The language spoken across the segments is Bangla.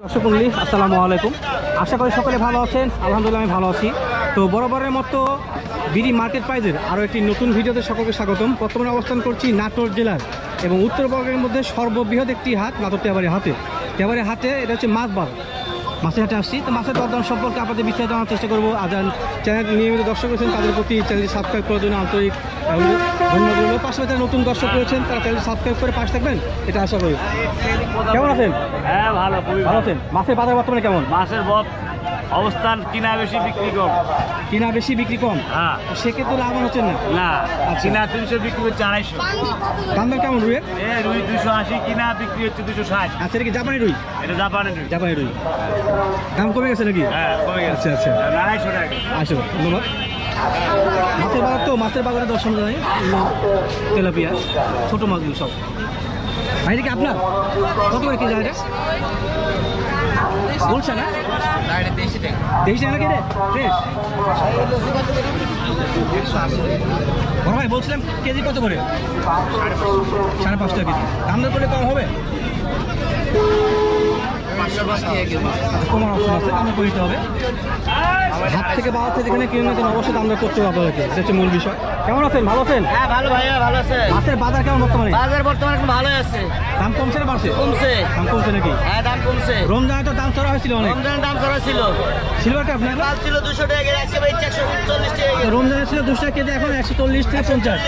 দর্শক মণ্ডলী আসসালামু আলাইকুম। আশা করি সকলে ভালো আছেন। আলহামদুলিল্লাহ আমি ভালো আছি। তো বরাবরের মতো বিডি মার্কেট প্রাইজের আরও একটি নতুন ভিডিওতে সকলকে স্বাগতম। বর্তমানে অবস্থান করছি নাটোর জেলার এবং উত্তরবঙ্গের মধ্যে সর্ববৃহৎ একটি হাট, নাটোর তেবাড়ি হাটে। তেবাড়ি হাটে এটা হচ্ছে মাছের হাটে আসছি। তো মাছের দরদাম সম্পর্কে আপনাদের বিস্তারিত জানার চেষ্টা করবো। আর চ্যানেল নিয়মিত দর্শক রয়েছেন তাদের প্রতি চ্যানেলটি সাবস্ক্রাইব করার জন্য আন্তরিক ধন্যবাদ রইল। পাশাপাশি যারা নতুন দর্শক রয়েছেন তারা চ্যানেলটি সাবস্ক্রাইব করে পাশে থাকবেন, এটা আশা করি। কেমন আছেন? হ্যাঁ, ভালো, খুবই ভালো আছেন। মাছের বাজার বর্তমানে কেমন? মাছের অবস্থান কিনা বেশি বিক্রি কম। কিনা বেশি বিক্রি কম? হ্যাঁ। সেক্ষেত্রে লাভবান হচ্ছেন না? না, আচ্ছা। কিনা 300 বিক্রি হচ্ছে 250। দাম দর কেমন রুইয়ের? রুই 280, কিনা বিক্রি হচ্ছে 260। আচ্ছা, এটা কি জাপানি রুই? এটা জাপানের রুই। জাপানি রুই দাম কমে গেছে নাকি? হ্যাঁ, কমে গেছে। আচ্ছা আচ্ছা, 250 টাকা। আসো, ধন্যবাদ। মাছের বাজার তো মাছের বাজারে দর্শন জানাই, তেলাপিয়া ছোটো মাছগুলো সব। ভাই এটা কি আপনার? কত করে কেজি এটা বলছে না? 23 টাকা কেটে ফ্রেশ। বড় ভাই বলছিলাম কেজি কত করে? 5.5 টাকা কেজি। দাম দর করলে কম হবে? কমার অপশন আছে, দাম করে দিতে হবে। হাত থেকে বাজার থেকে যেখানে কিনে নেন অবশ্যই দাম দর করতে হবে আপনাদেরকে, এটা হচ্ছে মূল বিষয়। কেমন আছেন? ভালো আছেন? হ্যাঁ, ভালো ভাইয়া, ভালো আছে। মাছের বাজার কেমন বর্তমানে? বাজার বর্তমানে এখন ভালোই আছে। দাম কমছে না বাড়ছে? কমছে। দাম কমছে নাকি? হ্যাঁ, দাম কমছে। রমজানে তো দাম চড়া হয়েছিল অনেক। রমজানের দাম করা ছিল। সিলভারটা আপনার মাল ছিল 200 টাকা কেজি, আজকে ভাই 140 টাকা কেজি। রমজানে ছিল 200 টাকা কেজি, এখন 140 থেকে 50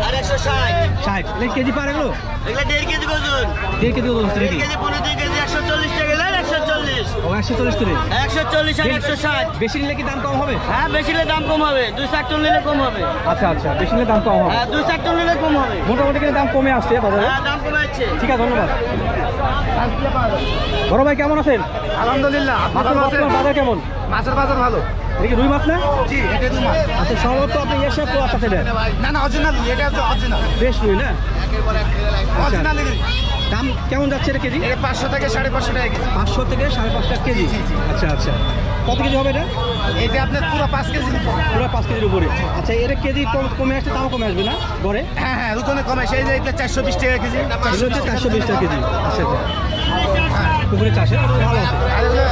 আর 160। 60 কেজি পার এগুলো? এগুলা 1.5 কেজি ওজন। 1.5 কেজি ওজন হচ্ছে 1.5 নাকি? কেজি 2 কেজি 140 টাকা গেলে 140। ও 140 করে 140 আর 160। বেশি নিলে কি দাম কম হবে? হ্যাঁ, বেশি নিলে দাম কম হবে। 2 টন নিলে কম হবে। আচ্ছা আচ্ছা, বেশি নিলে দাম কম হবে। হ্যাঁ, 2 টন নিলে কম হবে। মোটামুটি কিন্তু দাম কমে আসছে বাজারে। হ্যাঁ, দাম কমে যাচ্ছে। ঠিক আছে, ধন্যবাদ। বড় ভাই কেমন আছেন? আলহামদুলিল্লাহ, মাছের বাজার কেমন? মাছের বাজার ভালো। এটা কি রুই মাছ না? জি, এটা রুই মাছ। আচ্ছা, সম্ভবত আপনি এসে পোয়া আছে এটা না, অরিজিনাল, এটা হচ্ছে অরিজিনাল। বেশ রুই না? অরিজিনাল রুই। দাম কেমন যাচ্ছে এটা কেজি? এটা 500 থেকে 550 টাকা কেজি। 500 থেকে 550 টাকা কেজি। আচ্ছা আচ্ছা, কত কেজি হবে এটা? এটা আপনার পুরো 5 কেজি। পুরো 5 কেজির উপরে। আচ্ছা, এর কেজি কমে আসছে, দামও কমে আসবে না গড়ে? হ্যাঁ, রুতনে কমে, সেই যে এটা 420 টাকা কেজি। এগুলো হচ্ছে 420 টাকা কেজি। আচ্ছা আচ্ছা, পুকুরে চাষে ভালো আছে।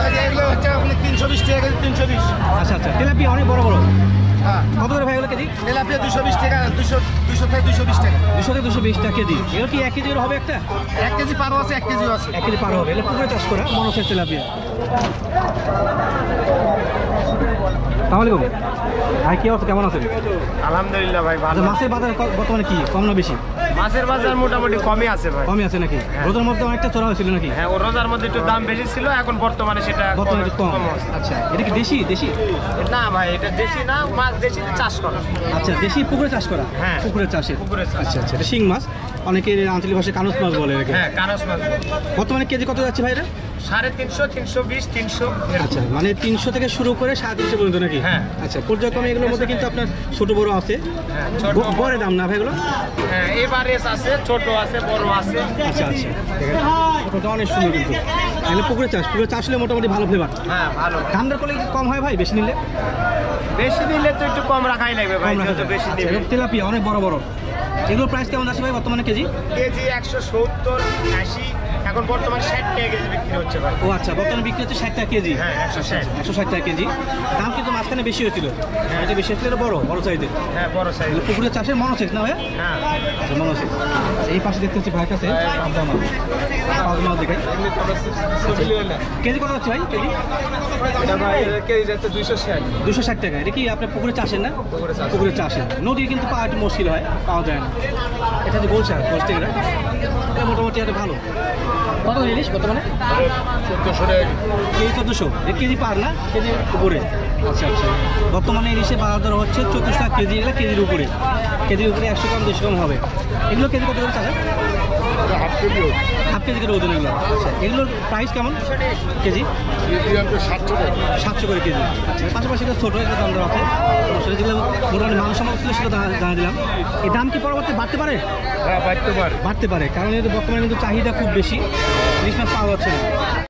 আর এগুলো হচ্ছে আপনার 320 টাকা কেজি, 320। আচ্ছা আচ্ছা, তেলাপিয়া অনেক বড় বড়। হ্যাঁ, কত করে ভাই এগুলো কেজি? তেলাপিয়া 220 টাকা, 200 থেকে 220 টাকা। 200 থেকে 220 টাকা কেজি। এগুলো কি 1 কেজি হবে একটা? 1 কেজি পারও আছে, 1 কেজিও আছে। 1 কেজি পার হবে। এগুলো পুকুরে চাষ করা মনোসের তেলাপিয়া। তাহলে ভাই কি অবস্থা, কেমন আছেন? আলহামদুলিল্লাহ ভাই, আচ্ছা, মাছের বাজার বর্তমানে কি কম না বেশি? মাছের বাজার মোটামুটি কমই আছে ভাই। কমই আছে নাকি? রোজার মধ্যে অনেকটা চড়া হয়েছিল নাকি? হ্যাঁ, ও রোজার মধ্যে একটু দাম বেশি ছিল, এখন বর্তমানে সেটা বর্তমানে একটু কম। আছে। আচ্ছা, এটা কি দেশি? না ভাই, এটা দেশি না, মাছ দেশি চাষ করা। আচ্ছা, দেশি পুকুরে চাষ করা? হ্যাঁ, পুকুরে চাষে। পুকুরে চাষ। আচ্ছা আচ্ছা, এটা শিং মাছ, অনেকে আঞ্চলিক ভাষায় কানস মাছ বলে এটাকে। হ্যাঁ, কানস মাছ। বর্তমানে কেজি কত যাচ্ছে ভাই এটা? 350, 320, 300। আচ্ছা, মানে 300 থেকে শুরু করে 350 পর্যন্ত নাকি? হ্যাঁ। আচ্ছা, পর্যায়ক্রমে এগুলোর মধ্যে কিন্তু আপনার ছোট বড় আছে। হ্যাঁ, ছোট বড় দাম না ভাই এগুলো? হ্যাঁ, এভারেজ আছে, ছোট আছে, বড় আছে। আচ্ছা আচ্ছা, ঠিক আছে। ওটা অনেক সুন্দর কিন্তু। তাহলে পুকুরে চাষ হলে মোটামুটি ভালো ফ্লেভার। হ্যাঁ, ভালো। দাম দর করলে কি কম হয় ভাই বেশি নিলে? বেশি নিলে তো একটু কম রাখাই লাগবে ভাই, কম রাখা যেহেতু যায়। বেশি আচ্ছা, নিবে। এগুলো তেলাপিয়া অনেক বড় বড়। এগুলোর প্রাইস কেমন আছে ভাই বর্তমানে কেজি? কেজি 170, 80, এখন বর্তমানে 60 টাকা কেজি বিক্রি হচ্ছে ভাই। ও আচ্ছা, বর্তমানে বিক্রি হচ্ছে 60 টাকা কেজি। হ্যাঁ, 160। 160 টাকা কেজি। দাম কিন্তু মাঝখানে বেশি হয়েছিল। এটা বেশি হয়েছিল, এটা বড় সাইজের। হ্যাঁ, বড় সাইজ। পুকুরে চাষের মনোসেক্স না ভাই? হ্যাঁ, আচ্ছা, মনোসেক্স। এই পাশে দেখতে হচ্ছে ভাইয়ের কাছে পাবদা মাছ দেখাই। কেজি কত হচ্ছে ভাই কেজি? এটা ভাই কেজি যাচ্ছে 260। 260 টাকা। এটা কি আপনার পুকুরে চাষের না? পুকুরে চাষের। নদীর কিন্তু পাওয়া একটু মুশকিল হয়, পাওয়া যায় না। এটা যে বলছে পোস্টিংরা, এটা মোটামুটি একটা ভালো। কত ইলিশ বর্তমানে? 1400 টাকা কেজি 1400। এটা কেজি পার না, কেজি উপরে? আচ্ছা আচ্ছা, বর্তমানে ইলিশে বাজার দর হচ্ছে 1400 টাকা কেজি। এগুলো কেজির উপরে, 100 কম 200 কম হবে। এগুলো কেজি কত করে চাষে? হাফ কেজি করে ওজন এগুলো। আচ্ছা, এগুলোর প্রাইস কেমন কেজি? 700 করে কেজি। আচ্ছা, পাশাপাশি এটা ছোটো একটা দাম দর আছে। সেটা যেগুলো মোটামুটি মানুষ সম্ভব ছিল সেটা জানা দিলাম। এই দাম কি পরবর্তী বাড়তে পারে? হ্যাঁ, বাড়তে পারে। বাড়তে পারে, কারণ এর বর্তমানে কিন্তু চাহিদা খুব বেশি, ইলিশ মাছ পাওয়া যাচ্ছে না।